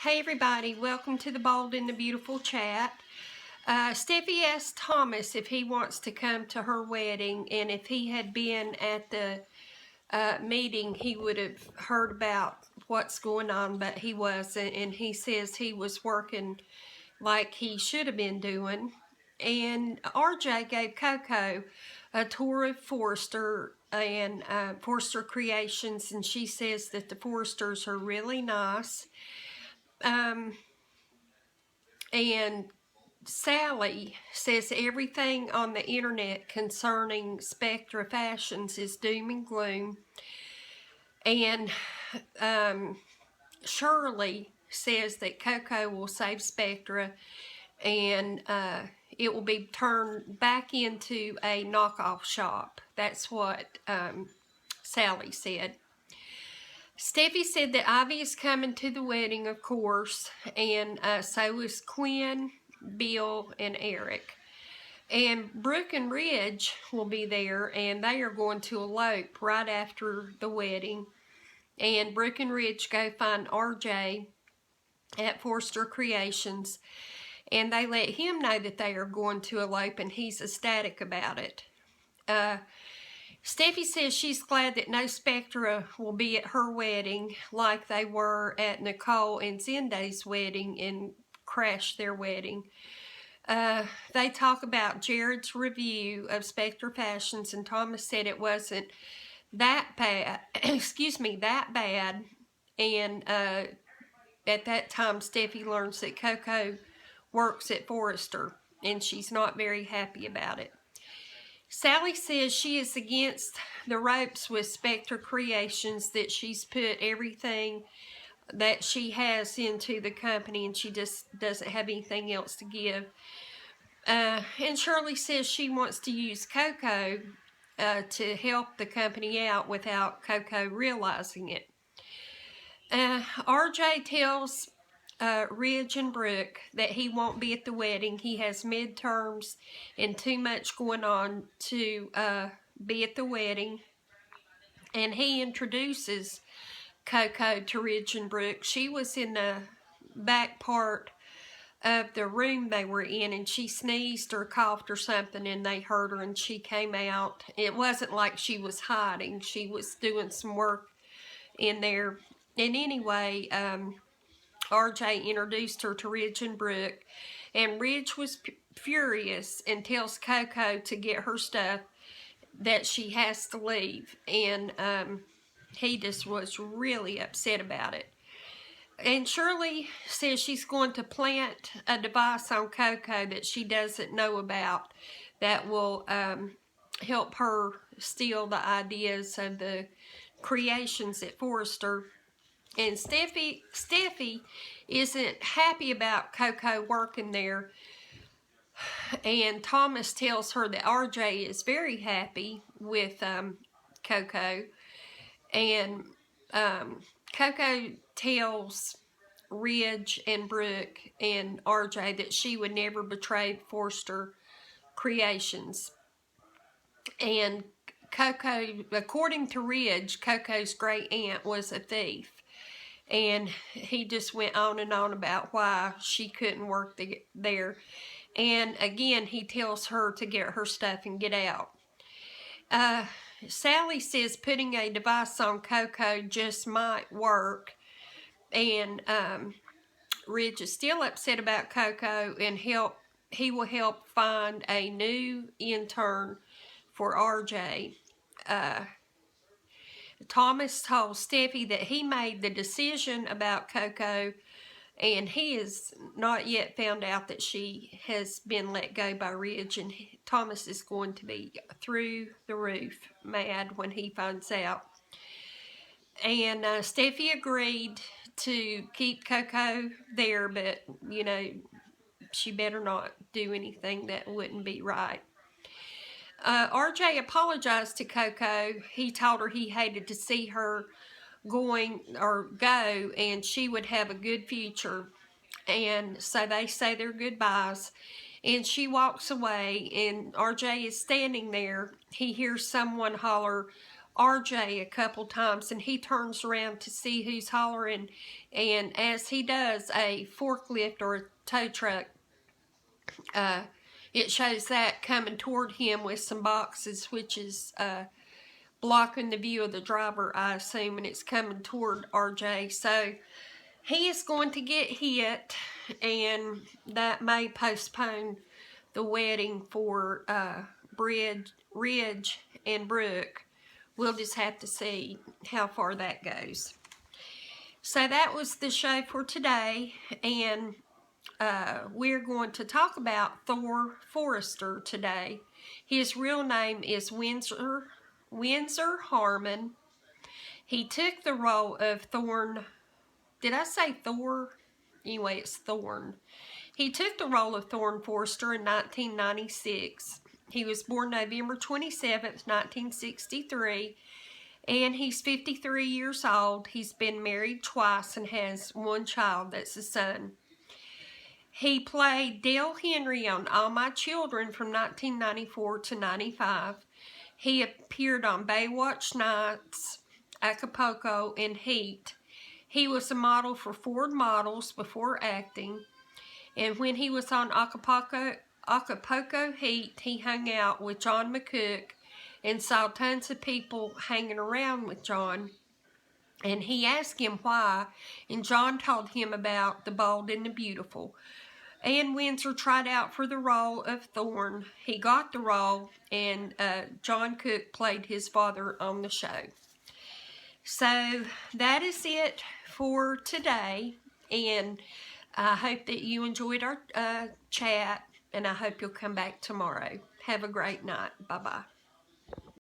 Hey everybody, welcome to the Bold and the Beautiful chat. Steffi asked Thomas if he wants to come to her wedding, and if he had been at the meeting he would have heard about what's going on, but he wasn't, and he says he was working like he should have been doing. And RJ gave Coco a tour of Forrester and Forrester Creations, and she says that the Forresters are really nice. And Sally says everything on the internet concerning Spectra fashions is doom and gloom. And Shirley says that Coco will save Spectra and it will be turned back into a knockoff shop. That's what Sally said. Steffi said that Ivy is coming to the wedding, of course, and so is Quinn, Bill, and Eric. And Brooke and Ridge will be there, and they are going to elope right after the wedding. And Brooke and Ridge go find RJ at Forrester Creations, and they let him know that they are going to elope, and he's ecstatic about it. Steffi says she's glad that no Spectra will be at her wedding like they were at Nicole and Zenday's wedding and crashed their wedding. They talk about Jared's review of Spectra Fashions, and Thomas said it wasn't that bad, that bad. And at that time, Steffi learns that Coco works at Forrester, and she's not very happy about it. Sally says she is against the ropes with Spectra Creations, that she's put everything that she has into the company and she just doesn't have anything else to give. And Shirley says she wants to use Coco to help the company out without Coco realizing it. RJ tells Ridge and Brooke that he won't be at the wedding. He has midterms and too much going on to be at the wedding. And he introduces Coco to Ridge and Brooke. She was in the back part of the room they were in, and she sneezed or coughed or something, and they heard her, and she came out. It wasn't like she was hiding. She was doing some work in there. And anyway, RJ introduced her to Ridge and Brooke, and Ridge was furious and tells Coco to get her stuff, that she has to leave, and he just was really upset about it. And Shirley says she's going to plant a device on Coco that she doesn't know about that will help her steal the ideas of the creations at Forrester. And Steffi isn't happy about Coco working there. And Thomas tells her that RJ is very happy with Coco. And Coco tells Ridge and Brooke and RJ that she would never betray Forrester Creations. And Coco, according to Ridge, Coco's great aunt was a thief. And he just went on and on about why she couldn't work there. And again, he tells her to get her stuff and get out. Sally says putting a device on Coco just might work. And Ridge is still upset about Coco, and he will help find a new intern for RJ. Thomas told Steffi that he made the decision about Coco, and he has not yet found out that she has been let go by Ridge, and Thomas is going to be through the roof mad when he finds out. And Steffi agreed to keep Coco there, but, you know, she better not do anything that wouldn't be right. RJ apologized to Coco. He told her he hated to see her go, and she would have a good future. And so they say their goodbyes, and she walks away, and RJ is standing there. He hears someone holler, RJ a couple times, and he turns around to see who's hollering, and as he does, a forklift or a tow truck, it shows that coming toward him with some boxes, which is blocking the view of the driver, I assume, and it's coming toward RJ. So he is going to get hit, and that may postpone the wedding for Ridge and Brooke. We'll just have to see how far that goes. So that was the show for today, and we're going to talk about Thor Forrester today. His real name is Windsor Harmon. He took the role of Thorn. Did I say Thor? Anyway, it's Thorn. He took the role of Thorn Forrester in 1996. He was born November 27th, 1963, and he's 53 years old. He's been married twice and has one child that's a son. He played Dale Henry on All My Children from 1994 to 95. He appeared on Baywatch Nights, Acapulco, and Heat. He was a model for Ford Models before acting. And when he was on Acapulco Heat, he hung out with John McCook and saw tons of people hanging around with John. And he asked him why, and John told him about The Bold and the Beautiful. And Windsor tried out for the role of Thorn. He got the role, and John Cook played his father on the show. So that is it for today, and I hope that you enjoyed our chat, and I hope you'll come back tomorrow. Have a great night. Bye-bye.